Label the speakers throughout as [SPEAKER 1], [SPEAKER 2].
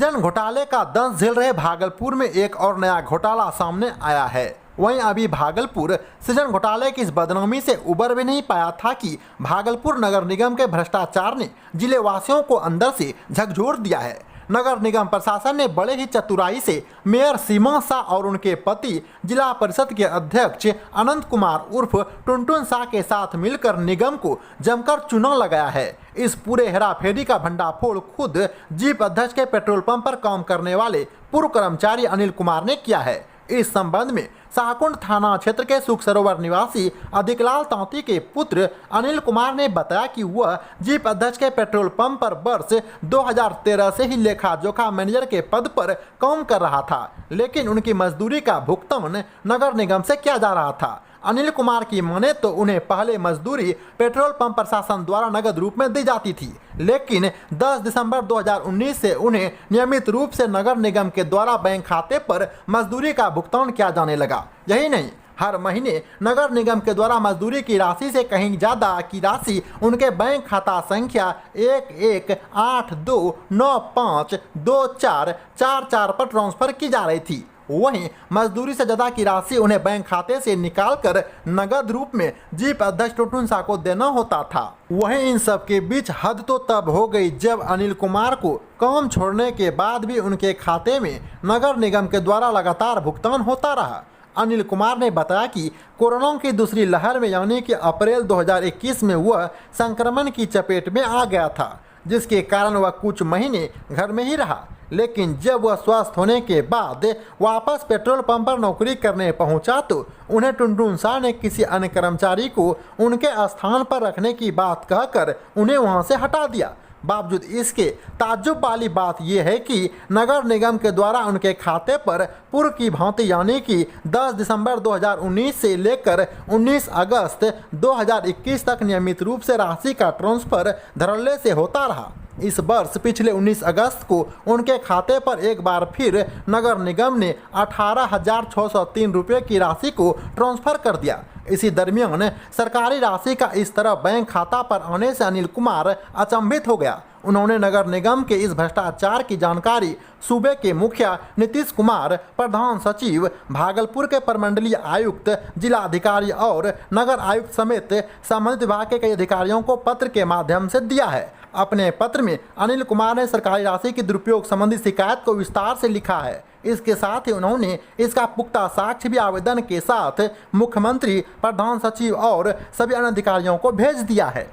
[SPEAKER 1] सृजन घोटाले का दंश झेल रहे भागलपुर में एक और नया घोटाला सामने आया है। वहीं अभी भागलपुर सृजन घोटाले की इस बदनामी से उबर भी नहीं पाया था कि भागलपुर नगर निगम के भ्रष्टाचार ने जिले वासियों को अंदर से झकझोर दिया है। नगर निगम प्रशासन ने बड़े ही चतुराई से मेयर सीमा शाह और उनके पति जिला परिषद के अध्यक्ष अनंत कुमार उर्फ टुनटुन शाह के साथ मिलकर निगम को जमकर चूना लगाया है। इस पूरे हेराफेरी का भंडाफोड़ खुद जीप अध्यक्ष के पेट्रोल पंप पर काम करने वाले पूर्व कर्मचारी अनिल कुमार ने किया है। इस संबंध में शाहकुंड थाना क्षेत्र के सुख सरोवर निवासी अधिकलाल तांती के पुत्र अनिल कुमार ने बताया कि वह जीप अध्यक्ष के पेट्रोल पंप पर वर्ष 2013 से ही लेखा जोखा मैनेजर के पद पर काम कर रहा था, लेकिन उनकी मजदूरी का भुगतान नगर निगम से किया जा रहा था। अनिल कुमार की माने तो उन्हें पहले मजदूरी पेट्रोल पंप प्रशासन द्वारा नगद रूप में दी जाती थी, लेकिन 10 दिसंबर 2019 से उन्हें नियमित रूप से नगर निगम के द्वारा बैंक खाते पर मजदूरी का भुगतान किया जाने लगा। यही नहीं, हर महीने नगर निगम के द्वारा मजदूरी की राशि से कहीं ज़्यादा की राशि उनके बैंक खाता संख्या 1182952444 पर ट्रांसफर की जा रही थी। वहीं मजदूरी से ज़्यादा की राशि उन्हें बैंक खाते से निकालकर नगद रूप में जीप अध्यक्ष टुनटुन शाह को देना होता था। वहीं इन सब के बीच हद तो तब हो गई जब अनिल कुमार को काम छोड़ने के बाद भी उनके खाते में नगर निगम के द्वारा लगातार भुगतान होता रहा। अनिल कुमार ने बताया कि कोरोना की दूसरी लहर में यानी कि अप्रैल 2021 में वह संक्रमण की चपेट में आ गया था, जिसके कारण वह कुछ महीने घर में ही रहा। लेकिन जब वह स्वस्थ होने के बाद वापस पेट्रोल पंप पर नौकरी करने पहुंचा तो उन्हें टुनटुन शाह ने किसी अन्य कर्मचारी को उनके स्थान पर रखने की बात कहकर उन्हें वहां से हटा दिया। बावजूद इसके ताज्जुब वाली बात यह है कि नगर निगम के द्वारा उनके खाते पर पूर्व की भांति यानी कि 10 दिसंबर 2019 से लेकर 19 अगस्त 2021 तक नियमित रूप से राशि का ट्रांसफर धड़ल्ले से होता रहा। इस वर्ष पिछले 19 अगस्त को उनके खाते पर एक बार फिर नगर निगम ने 18,603 रुपये की राशि को ट्रांसफर कर दिया। इसी दरमियान सरकारी राशि का इस तरह बैंक खाता पर आने से अनिल कुमार अचंभित हो गया। उन्होंने नगर निगम के इस भ्रष्टाचार की जानकारी सूबे के मुखिया नीतीश कुमार, प्रधान सचिव, भागलपुर के प्रमंडलीय आयुक्त, जिलाधिकारी और नगर आयुक्त समेत संबंधित विभाग के कई अधिकारियों को पत्र के माध्यम से दिया है। अपने पत्र में अनिल कुमार ने सरकारी राशि के दुरुपयोग संबंधी शिकायत को विस्तार से लिखा है। इसके साथ ही उन्होंने इसका पुख्ता साक्ष्य भी आवेदन के साथ मुख्यमंत्री, प्रधान सचिव और सभी अन्य अधिकारियों को भेज दिया है।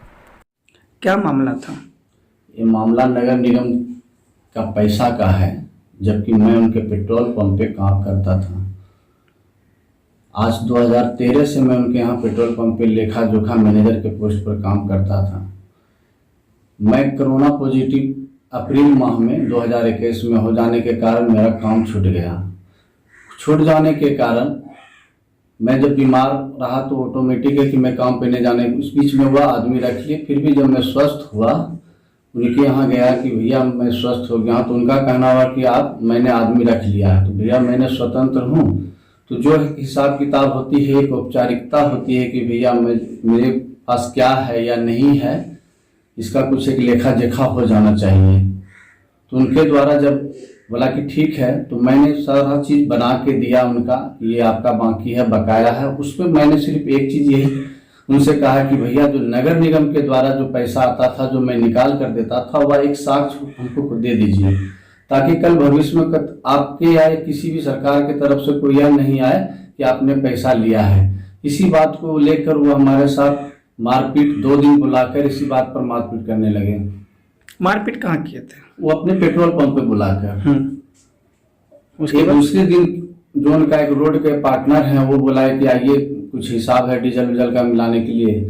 [SPEAKER 2] क्या मामला था?
[SPEAKER 3] ये मामला नगर निगम का पैसा का है, जबकि मैं उनके पेट्रोल पंप पे काम करता था। आज 2013 से मैं उनके यहाँ पेट्रोल पंप पे लेखा जोखा मैनेजर के पोस्ट पर काम करता था। मैं कोरोना पॉजिटिव अप्रैल माह में 2021 में हो जाने के कारण मेरा काम छूट गया। छूट जाने के कारण मैं जब बीमार रहा तो ऑटोमेटिक है कि मैं काम पे नहीं जाने, उस बीच में वह आदमी रख लिए। फिर भी जब मैं स्वस्थ हुआ, उनके यहाँ गया कि भैया मैं स्वस्थ हो गया, तो उनका कहना हुआ कि मैंने आदमी रख लिया है। तो भैया मैंने स्वतंत्र हूँ, तो जो हिसाब किताब होती है, एक औपचारिकता होती है कि भैया मेरे पास क्या है या नहीं है, इसका कुछ एक लेखा जोखा हो जाना चाहिए। तो उनके द्वारा जब बोला कि ठीक है, तो मैंने सारा चीज़ बना के दिया उनका, ये आपका बाकी है, बकाया है। उसमें मैंने सिर्फ एक चीज़ यही उनसे कहा कि भैया जो नगर निगम के द्वारा जो पैसा आता था, जो मैं निकाल कर देता था, वह एक साक्ष्य हमको दे दीजिए, ताकि कल भविष्य में आपके या किसी भी सरकार की तरफ से कोई यह नहीं आए कि आपने पैसा लिया है। इसी बात को लेकर वो हमारे साथ मारपीट 2 दिन बुलाकर इसी बात पर मारपीट करने लगे।
[SPEAKER 2] मारपीट कहाँ किए थे?
[SPEAKER 3] वो अपने पेट्रोल पंप पे बुलाकर।
[SPEAKER 2] उसके
[SPEAKER 3] दूसरे दिन जो उनका एक रोड के पार्टनर है वो बुलाए कि आइए कुछ हिसाब है डीजल विजल का मिलाने के लिए।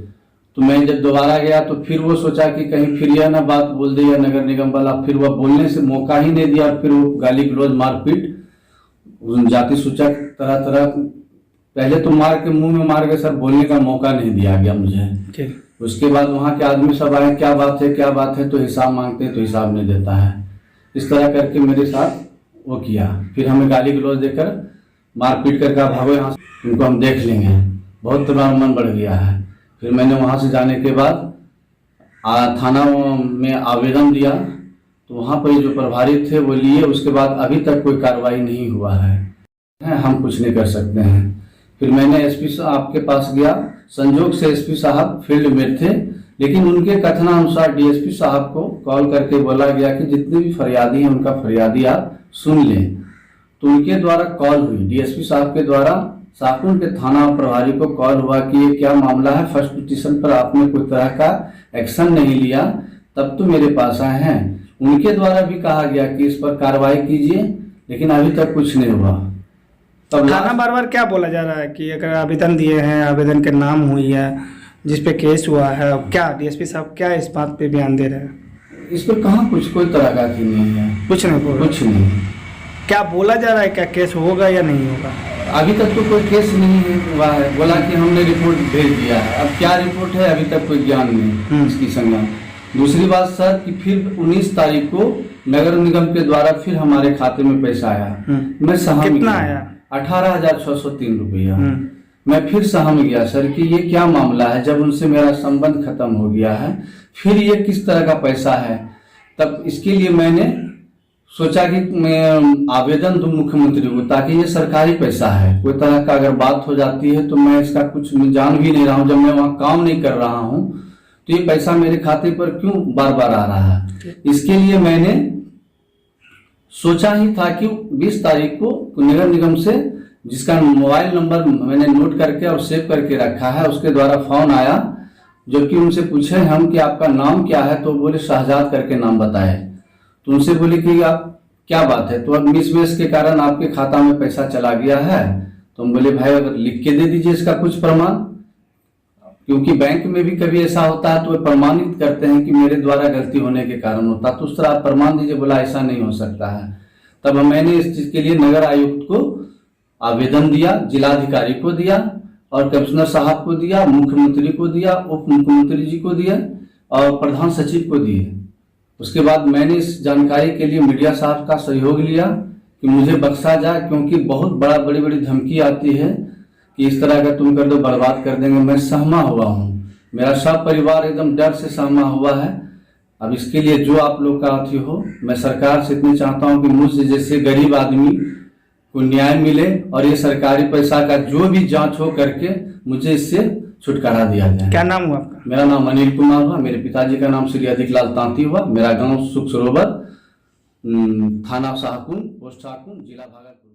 [SPEAKER 3] तो मैं जब दोबारा गया तो फिर वो सोचा कि कहीं फिर यह ना बात बोल दे या नगर निगम वाला, फिर वह बोलने से मौका ही नहीं दिया। फिर वो गाली गलौज मारपीट जाति सूचक तरह तरह, पहले तो मार के मुंह में मार के सर बोलने का मौका नहीं दिया गया मुझे। उसके बाद वहाँ के आदमी सब आए, क्या बात है क्या बात है, तो हिसाब मांगते हैं तो हिसाब नहीं देता है। इस तरह करके मेरे साथ वो किया। फिर हमें गाली गलौज देकर मारपीट कर कहा भागो यहाँ से, उनको हम देख लेंगे। बहुत तुम्हारा मन बढ़ गया है। फिर मैंने वहाँ से जाने के बाद थाना में आवेदन दिया तो वहाँ पर जो प्रभारी थे वो लिए, उसके बाद अभी तक कोई कार्रवाई नहीं हुआ है, हम कुछ नहीं कर सकते हैं। फिर मैंने एसपी साहब के पास गया, संजोग से एसपी साहब फील्ड में थे, लेकिन उनके कथनानुसार डीएसपी साहब को कॉल करके बोला गया कि जितने भी फरियादी हैं उनका फरियादी आप सुन लें। तो उनके द्वारा कॉल हुई, डीएसपी साहब के द्वारा शाहपुर के थाना प्रभारी को कॉल हुआ कि ये क्या मामला है, फर्स्ट पिटीशन पर आपने कोई तरह का एक्शन नहीं लिया, तब तो मेरे पास आए हैं। उनके द्वारा भी कहा गया कि इस पर कार्रवाई कीजिए, लेकिन अभी तक कुछ नहीं हुआ। तब
[SPEAKER 2] थाना बार बार क्या बोला जा रहा है कि अगर आवेदन दिए हैं, आवेदन के नाम हुई है, जिस पे केस हुआ है, क्या डीएसपी साहब क्या इस बात पे बयान दे रहे हैं?
[SPEAKER 3] इस पर कहाँ कुछ कोई तरह का की नहीं है,
[SPEAKER 2] कुछ नहीं बोल रहे।
[SPEAKER 3] कुछ नहीं।
[SPEAKER 2] क्या बोला जा रहा है, क्या केस होगा या नहीं होगा?
[SPEAKER 3] अभी तक तो कोई केस नहीं हुआ है, बोला कि हमने रिपोर्ट भेज दिया है, अब क्या रिपोर्ट है अभी तक कोई ज्ञान नहीं इसकी संज्ञान। दूसरी बात सर कि फिर 19 तारीख को नगर निगम के द्वारा फिर हमारे खाते में पैसा आया। मैं सहम
[SPEAKER 2] कितना
[SPEAKER 3] गया।
[SPEAKER 2] आया?
[SPEAKER 3] 18,603 रुपया। मैं फिर सहम गया सर कि ये क्या मामला है, जब उनसे मेरा संबंध खत्म हो गया है, फिर ये किस तरह का पैसा है। तब इसके लिए मैंने सोचा कि मैं आवेदन दूं मुख्यमंत्री को, ताकि ये सरकारी पैसा है, कोई तरह का अगर बात हो जाती है तो मैं इसका कुछ जान भी नहीं रहा हूं, जब मैं वहां काम नहीं कर रहा हूं तो ये पैसा मेरे खाते पर क्यों बार बार आ रहा है। इसके लिए मैंने सोचा ही था कि 20 तारीख को नगर निगम से, जिसका मोबाइल नंबर मैंने नोट करके और सेव करके रखा है, उसके द्वारा फोन आया, जो कि उनसे पूछे हम कि आपका नाम क्या है, तो बोले शहजाद करके नाम बताए। तो उनसे बोले कि आप क्या बात है, तो अब मिसमैच के कारण आपके खाता में पैसा चला गया है। तो हम बोले भाई अगर लिख के दे दीजिए इसका कुछ प्रमाण, क्योंकि बैंक में भी कभी ऐसा होता है तो प्रमाणित करते हैं कि मेरे द्वारा गलती होने के कारण होता, तो उस तरह आप प्रमाण दीजिए। बोला ऐसा नहीं हो सकता है। तब मैंने इस चीज के लिए नगर आयुक्त को आवेदन दिया, जिलाधिकारी को दिया और कमिश्नर साहब को दिया, मुख्यमंत्री को दिया, उप मुख्यमंत्री जी को दिया और प्रधान सचिव को दिए। उसके बाद मैंने इस जानकारी के लिए मीडिया साहब का सहयोग लिया कि मुझे बख्शा जाए, क्योंकि बहुत बड़ी बड़ी धमकी आती है कि इस तरह का तुम कर दो, बर्बाद कर देंगे। मैं सहमा हुआ हूँ, मेरा सब परिवार एकदम डर से सहमा हुआ है। अब इसके लिए जो आप लोग का अथी हो, मैं सरकार से इतनी चाहता हूँ कि मुझसे जैसे गरीब आदमी को न्याय मिले और ये सरकारी पैसा का जो भी जांच हो करके मुझे इससे छुटकारा दिया जाए।
[SPEAKER 2] क्या नाम हुआ आपका?
[SPEAKER 3] मेरा नाम अनिल कुमार हुआ, मेरे पिताजी का नाम श्री अधिकलाल तांती हुआ, मेरा गांव सुख सरोवर, थाना शाहकुंड, पोस्ट शाहकुंड, जिला भागलपुर।